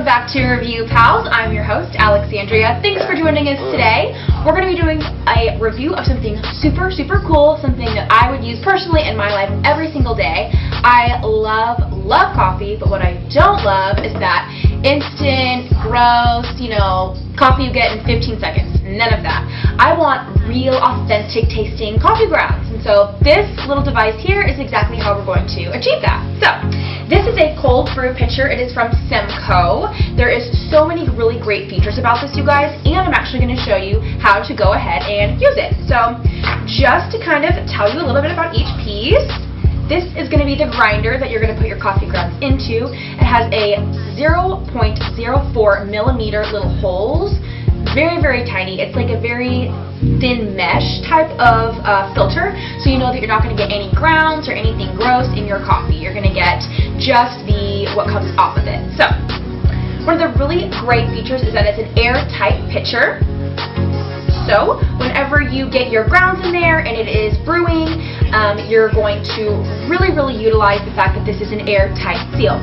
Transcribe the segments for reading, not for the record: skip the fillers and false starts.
welcome back to Review Pals. I'm your host, Alexandria. Thanks for joining us today. We're going to be doing a review of something super cool, something that I would use personally in my life every single day. I love coffee, but what I don't love is that instant, gross, coffee you get in 15 seconds. None of that. I want real, authentic tasting coffee grounds. And so this little device here is exactly how we're going to achieve that. So this is a cold brew pitcher. It is from SEMKO. There is so many really great features about this, you guys, and I'm actually going to show you how to go ahead and use it. So just to kind of tell you a little bit about each piece, this is going to be the grinder that you're going to put your coffee grounds into. It has a 0.04 millimeter little holes. Very tiny. It's like a very thin mesh type of filter, so you know that you're not going to get any grounds or anything gross in your coffee. You're going to get just what comes off of it. So one of the really great features is that it's an airtight pitcher. So whenever you get your grounds in there and it is brewing, you're going to really utilize the fact that this is an airtight seal.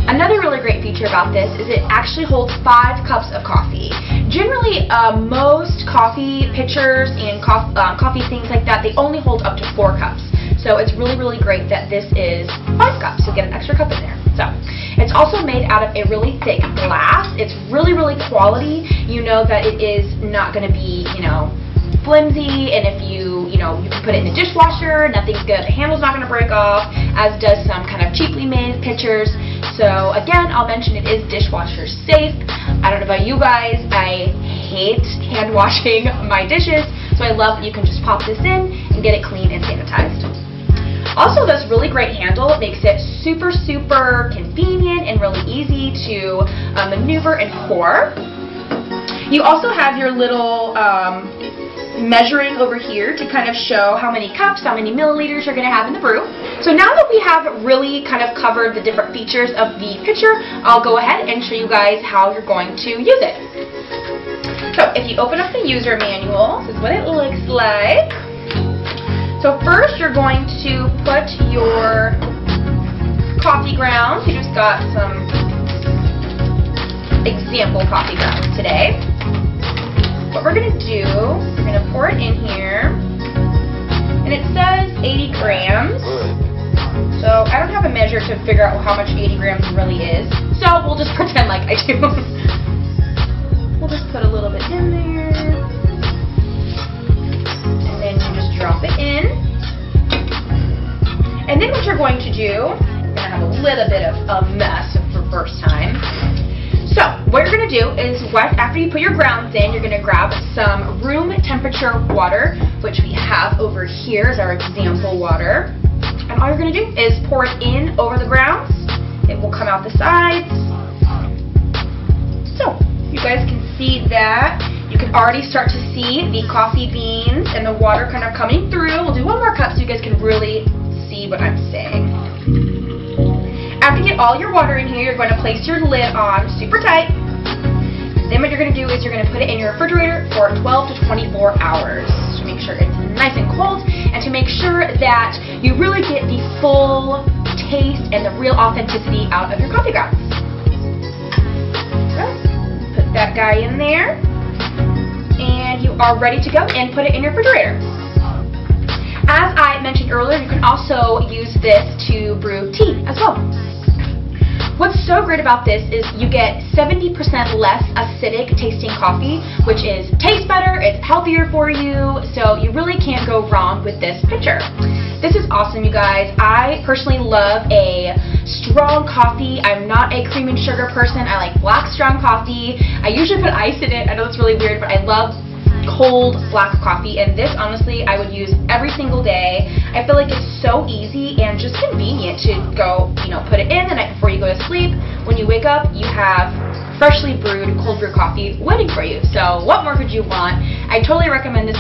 Another really great feature about this is it actually holds 5 cups of coffee. Generally, most coffee pitchers and coffee things like that, they only hold up to 4 cups. So it's really great that this is 5 cups, so get an extra cup in there. So it's also made out of a really thick glass. It's really quality. You know that it is not going to be, flimsy, and if you can put it in the dishwasher, nothing's good. The handle's not going to break off, as does some kind of cheaply made pitchers. So again, I'll mention it is dishwasher safe. I don't know about you guys, I hate hand washing my dishes, so I love that you can just pop this in and get it clean and sanitized. Also, this really great handle makes it super convenient and really easy to maneuver and pour. You also have your little measuring over here to kind of show how many cups, how many milliliters you're going to have in the brew. So now that we have really kind of covered the different features of the pitcher, I'll go ahead and show you guys how you're going to use it. So if you open up the user manual, this is what it looks like. So first you're going to put your coffee grounds. We just got some example coffee grounds today. What we're going to do, we're going to pour it in here, and it says 80 grams, so I don't have a measure to figure out how much 80 grams really is, so we'll just pretend like I do. We'll just put a little bit in there, and then you just drop it in, and then what you're going to do, we're going to have a little bit of a mess for first time. So what you're going to do is after you put your grounds in, you're going to grab some room temperature water, which we have over here as our example water. And all you're going to do is pour it in over the grounds. It will come out the sides. So you guys can see that. You can already start to see the coffee beans and the water kind of coming through. We'll do one more cup so you guys can really see what I'm saying. After you get all your water in here, you're going to place your lid on super tight. Then what you're going to do is you're going to put it in your refrigerator for 12 to 24 hours to make sure it's nice and cold and to make sure that you really get the full taste and the real authenticity out of your coffee grounds. So, put that guy in there, and you are ready to go and put it in your refrigerator. As I mentioned earlier, you can also use this to brew tea as well. What's so great about this is you get 70% less acidic tasting coffee, which tastes better, it's healthier for you, so you really can't go wrong with this pitcher. This is awesome, you guys. I personally love a strong coffee. I'm not a cream and sugar person. I like black strong coffee. I usually put ice in it. I know it's really weird, but I love cold black coffee, and this honestly I would use every single day. I feel like it's so easy and just convenient to go, put it in the night before you go to sleep. When you wake up, you have freshly brewed cold brew coffee waiting for you. So what more could you want? I totally recommend this.